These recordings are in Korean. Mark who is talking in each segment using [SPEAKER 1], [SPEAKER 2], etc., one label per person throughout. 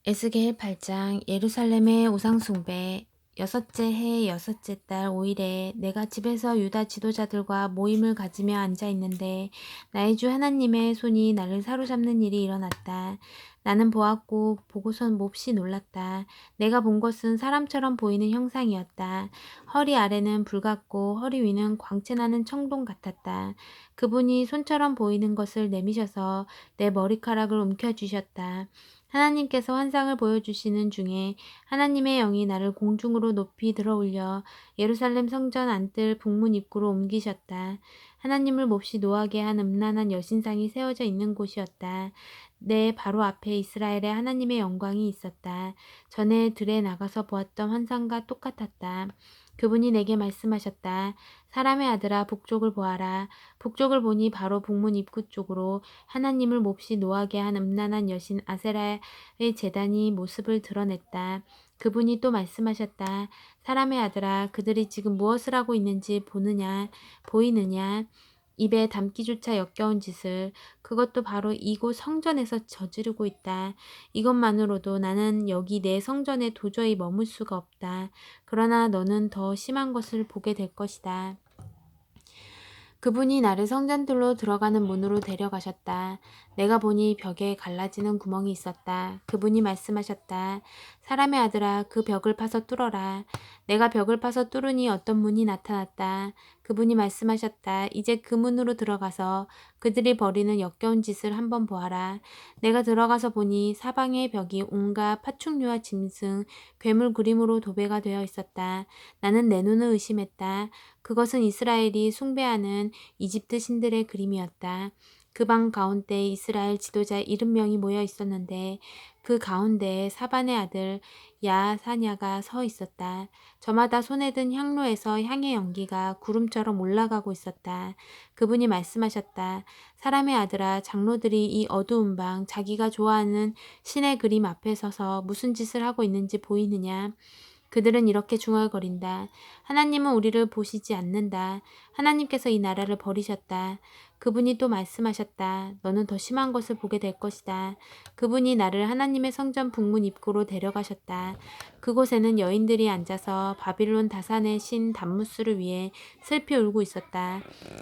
[SPEAKER 1] 에스겔 8장. 예루살렘의 우상숭배. 여섯째 해 여섯째 달 5일에 내가 집에서 유다 지도자들과 모임을 가지며 앉아 있는데 나의 주 하나님의 손이 나를 사로잡는 일이 일어났다. 나는 보았고 보고선 몹시 놀랐다. 내가 본 것은 사람처럼 보이는 형상이었다. 허리 아래는 불 같고 허리 위는 광채 나는 청동 같았다. 그분이 손처럼 보이는 것을 내미셔서 내 머리카락을 움켜쥐셨다. 하나님께서 환상을 보여주시는 중에 하나님의 영이 나를 공중으로 높이 들어올려 예루살렘 성전 안뜰 북문 입구로 옮기셨다. 하나님을 몹시 노하게 한 음란한 여신상이 세워져 있는 곳이었다. 내 바로 앞에 이스라엘의 하나님의 영광이 있었다. 전에 들에 나가서 보았던 환상과 똑같았다. 그분이 내게 말씀하셨다. 사람의 아들아, 북쪽을 보아라. 북쪽을 보니 바로 북문 입구 쪽으로 하나님을 몹시 노하게 한 음란한 여신 아세라의 제단이 모습을 드러냈다. 그분이 또 말씀하셨다. 사람의 아들아, 그들이 지금 무엇을 하고 있는지 보이느냐? 입에 담기조차 역겨운 짓을, 그것도 바로 이곳 성전에서 저지르고 있다. 이것만으로도 나는 여기 내 성전에 도저히 머물 수가 없다. 그러나 너는 더 심한 것을 보게 될 것이다. 그분이 나를 성전들로 들어가는 문으로 데려가셨다. 내가 보니 벽에 갈라지는 구멍이 있었다. 그분이 말씀하셨다. 사람의 아들아, 그 벽을 파서 뚫어라. 내가 벽을 파서 뚫으니 어떤 문이 나타났다. 그분이 말씀하셨다. 이제 그 문으로 들어가서 그들이 벌이는 역겨운 짓을 한번 보아라. 내가 들어가서 보니 사방의 벽이 온갖 파충류와 짐승, 괴물 그림으로 도배가 되어 있었다. 나는 내 눈을 의심했다. 그것은 이스라엘이 숭배하는 이집트 신들의 그림이었다. 그 방 가운데 이스라엘 지도자 70명이 모여 있었는데 그 가운데에 사반의 아들 야사냐가 서 있었다. 저마다 손에 든 향로에서 향의 연기가 구름처럼 올라가고 있었다. 그분이 말씀하셨다. 사람의 아들아, 장로들이 이 어두운 방 자기가 좋아하는 신의 그림 앞에 서서 무슨 짓을 하고 있는지 보이느냐? 그들은 이렇게 중얼거린다. 하나님은 우리를 보시지 않는다. 하나님께서 이 나라를 버리셨다. 그분이 또 말씀하셨다. 너는 더 심한 것을 보게 될 것이다. 그분이 나를 하나님의 성전 북문 입구로 데려가셨다. 그곳에는 여인들이 앉아서 바빌론 다산의 신 담무스를 위해 슬피 울고 있었다.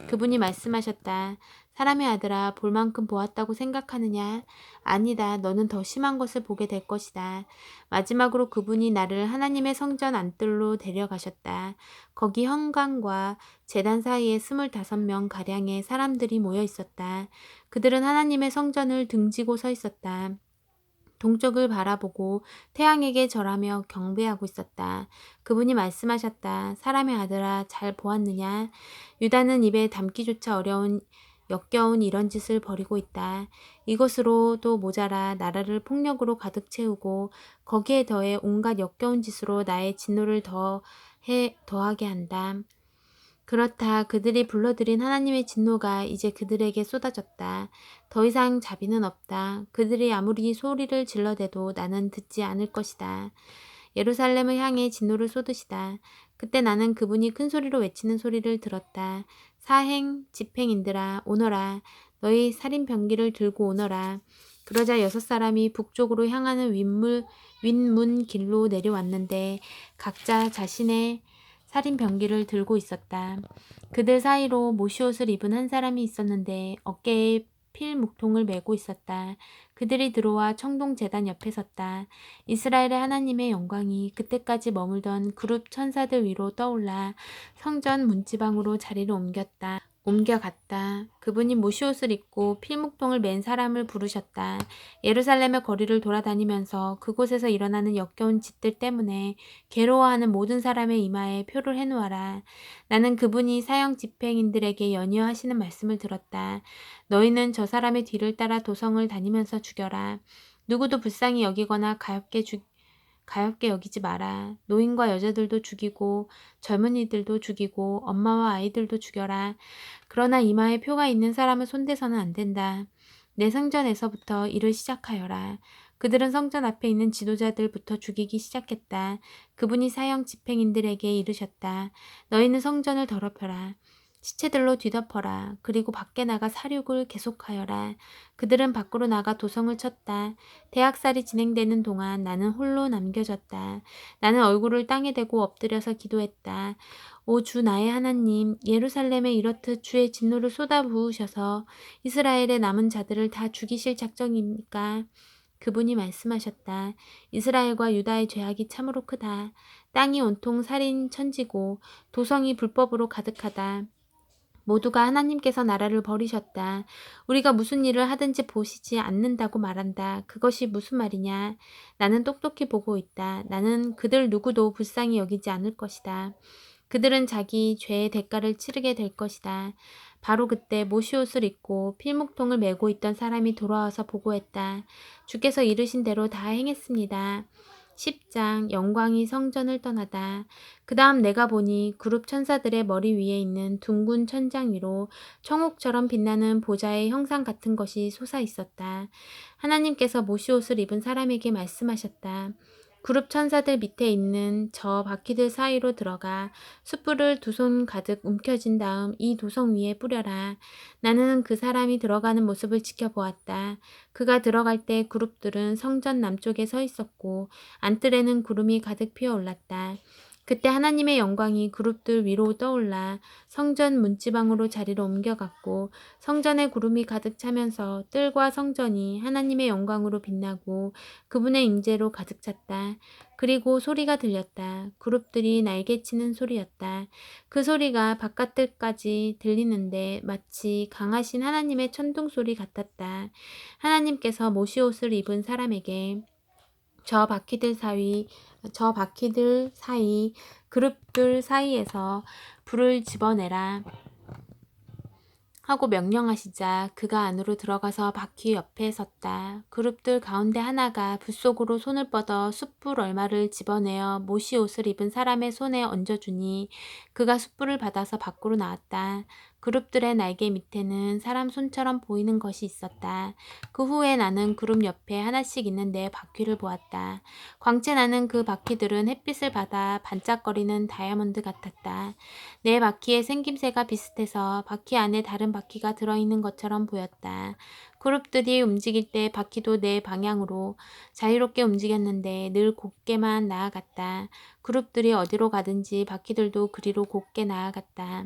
[SPEAKER 1] 그분이 말씀하셨다. 사람의 아들아, 볼 만큼 보았다고 생각하느냐? 아니다. 너는 더 심한 것을 보게 될 것이다. 마지막으로 그분이 나를 하나님의 성전 안뜰로 데려가셨다. 거기 현관과 제단 사이에 25명 가량의 사람들이 모여 있었다. 그들은 하나님의 성전을 등지고 서 있었다. 동쪽을 바라보고 태양에게 절하며 경배하고 있었다. 그분이 말씀하셨다. 사람의 아들아, 잘 보았느냐? 유다는 입에 담기조차 어려운 역겨운 이런 짓을 벌이고 있다. 이것으로도 모자라 나라를 폭력으로 가득 채우고 거기에 더해 온갖 역겨운 짓으로 나의 진노를 더하게 한다. 그렇다. 그들이 불러들인 하나님의 진노가 이제 그들에게 쏟아졌다. 더 이상 자비는 없다. 그들이 아무리 소리를 질러대도 나는 듣지 않을 것이다. 예루살렘을 향해 진노를 쏟으시다. 그때 나는 그분이 큰 소리로 외치는 소리를 들었다. 사행, 집행인들아, 오너라. 너희 살인 병기를 들고 오너라. 그러자 6사람이 북쪽으로 향하는 윗문 길로 내려왔는데 각자 자신의 살인 병기를 들고 있었다. 그들 사이로 모시옷을 입은 한 사람이 있었는데 어깨에 필 묵통을 메고 있었다. 그들이 들어와 청동 제단 옆에 섰다. 이스라엘의 하나님의 영광이 그때까지 머물던 그룹 천사들 위로 떠올라 성전 문지방으로 자리를 옮겨갔다. 그분이 모시옷을 입고 필묵통을 맨 사람을 부르셨다. 예루살렘의 거리를 돌아다니면서 그곳에서 일어나는 역겨운 짓들 때문에 괴로워하는 모든 사람의 이마에 표를 해놓아라. 나는 그분이 사형 집행인들에게 연이어하시는 말씀을 들었다. 너희는 저 사람의 뒤를 따라 도성을 다니면서 죽여라. 누구도 불쌍히 여기거나 가엾게 여기지 마라. 노인과 여자들도 죽이고 젊은이들도 죽이고 엄마와 아이들도 죽여라. 그러나 이마에 표가 있는 사람을 손대서는 안 된다. 내 성전에서부터 일을 시작하여라. 그들은 성전 앞에 있는 지도자들부터 죽이기 시작했다. 그분이 사형 집행인들에게 이르셨다. 너희는 성전을 더럽혀라. 시체들로 뒤덮어라. 그리고 밖에 나가 사륙을 계속하여라. 그들은 밖으로 나가 도성을 쳤다. 대학살이 진행되는 동안 나는 홀로 남겨졌다. 나는 얼굴을 땅에 대고 엎드려서 기도했다. 오 주 나의 하나님, 예루살렘에 이렇듯 주의 진노를 쏟아 부으셔서 이스라엘의 남은 자들을 다 죽이실 작정입니까? 그분이 말씀하셨다. 이스라엘과 유다의 죄악이 참으로 크다. 땅이 온통 살인 천지고 도성이 불법으로 가득하다. 모두가 하나님께서 나라를 버리셨다. 우리가 무슨 일을 하든지 보시지 않는다고 말한다. 그것이 무슨 말이냐? 나는 똑똑히 보고 있다. 나는 그들 누구도 불쌍히 여기지 않을 것이다. 그들은 자기 죄의 대가를 치르게 될 것이다. 바로 그때 모시옷을 입고 필목통을 메고 있던 사람이 돌아와서 보고했다. 주께서 이르신 대로 다 행했습니다. 10장 영광이 성전을 떠나다. 그 다음 내가 보니 그룹 천사들의 머리 위에 있는 둥근 천장 위로 청옥처럼 빛나는 보좌의 형상 같은 것이 솟아 있었다. 하나님께서 모시옷을 입은 사람에게 말씀하셨다. 그룹 천사들 밑에 있는 저 바퀴들 사이로 들어가 숯불을 두 손 가득 움켜쥔 다음 이 도성 위에 뿌려라. 나는 그 사람이 들어가는 모습을 지켜보았다. 그가 들어갈 때 그룹들은 성전 남쪽에 서 있었고 안뜰에는 구름이 가득 피어올랐다. 그때 하나님의 영광이 그룹들 위로 떠올라 성전 문지방으로 자리를 옮겨갔고 성전에 구름이 가득 차면서 뜰과 성전이 하나님의 영광으로 빛나고 그분의 임재로 가득 찼다. 그리고 소리가 들렸다. 그룹들이 날개치는 소리였다. 그 소리가 바깥뜰까지 들리는데 마치 강하신 하나님의 천둥 소리 같았다. 하나님께서 모시옷을 입은 사람에게 저 바퀴들 사이 그룹들 사이에서 불을 집어내라 하고 명령하시자 그가 안으로 들어가서 바퀴 옆에 섰다. 그룹들 가운데 하나가 불 속으로 손을 뻗어 숯불 얼마를 집어내어 모시옷을 입은 사람의 손에 얹어주니 그가 숯불을 받아서 밖으로 나왔다. 그룹들의 날개 밑에는 사람 손처럼 보이는 것이 있었다. 그 후에 나는 그룹 옆에 하나씩 있는 내 바퀴를 보았다. 광채 나는 그 바퀴들은 햇빛을 받아 반짝거리는 다이아몬드 같았다. 내 바퀴의 생김새가 비슷해서 바퀴 안에 다른 바퀴가 들어있는 것처럼 보였다. 그룹들이 움직일 때 바퀴도 내 방향으로 자유롭게 움직였는데 늘 곧게만 나아갔다. 그룹들이 어디로 가든지 바퀴들도 그리로 곧게 나아갔다.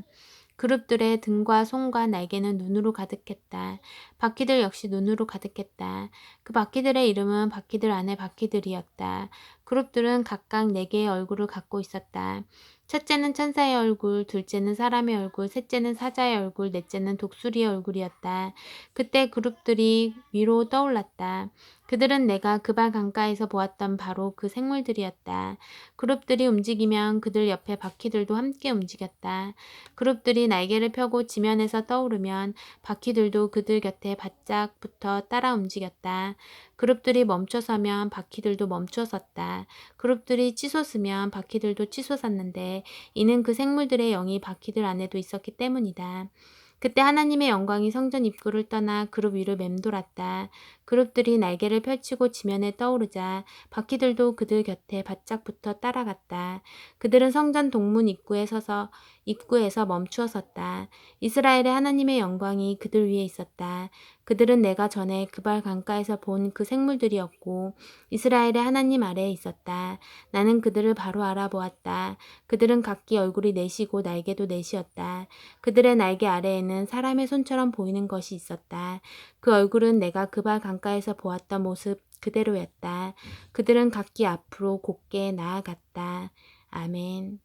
[SPEAKER 1] 그룹들의 등과 손과 날개는 눈으로 가득했다. 바퀴들 역시 눈으로 가득했다. 그 바퀴들의 이름은 바퀴들 안에 바퀴들이었다. 그룹들은 각각 4개의 얼굴을 갖고 있었다. 첫째는 천사의 얼굴, 둘째는 사람의 얼굴, 셋째는 사자의 얼굴, 넷째는 독수리의 얼굴이었다. 그때 그룹들이 위로 떠올랐다. 그들은 내가 그 발 강가에서 보았던 바로 그 생물들이었다. 그룹들이 움직이면 그들 옆에 바퀴들도 함께 움직였다. 그룹들이 날개를 펴고 지면에서 떠오르면 바퀴들도 그들 곁에 바짝 붙어 따라 움직였다. 그룹들이 멈춰서면 바퀴들도 멈춰섰다. 그룹들이 치솟으면 바퀴들도 치솟았는데 이는 그 생물들의 영이 바퀴들 안에도 있었기 때문이다. 그때 하나님의 영광이 성전 입구를 떠나 그룹 위를 맴돌았다. 그룹들이 날개를 펼치고 지면에 떠오르자 바퀴들도 그들 곁에 바짝 붙어 따라갔다. 그들은 성전 동문 입구에서 멈추어 섰다. 이스라엘의 하나님의 영광이 그들 위에 있었다. 그들은 내가 전에 그발 강가에서 본 그 생물들이었고 이스라엘의 하나님 아래에 있었다. 나는 그들을 바로 알아보았다. 그들은 각기 얼굴이 넷이고 날개도 넷이었다. 그들의 날개 아래에는 사람의 손처럼 보이는 것이 있었다. 그 얼굴은 내가 그발 강가에서 보았던 모습 그대로였다. 그들은 각기 앞으로 곧게 나아갔다. 아멘.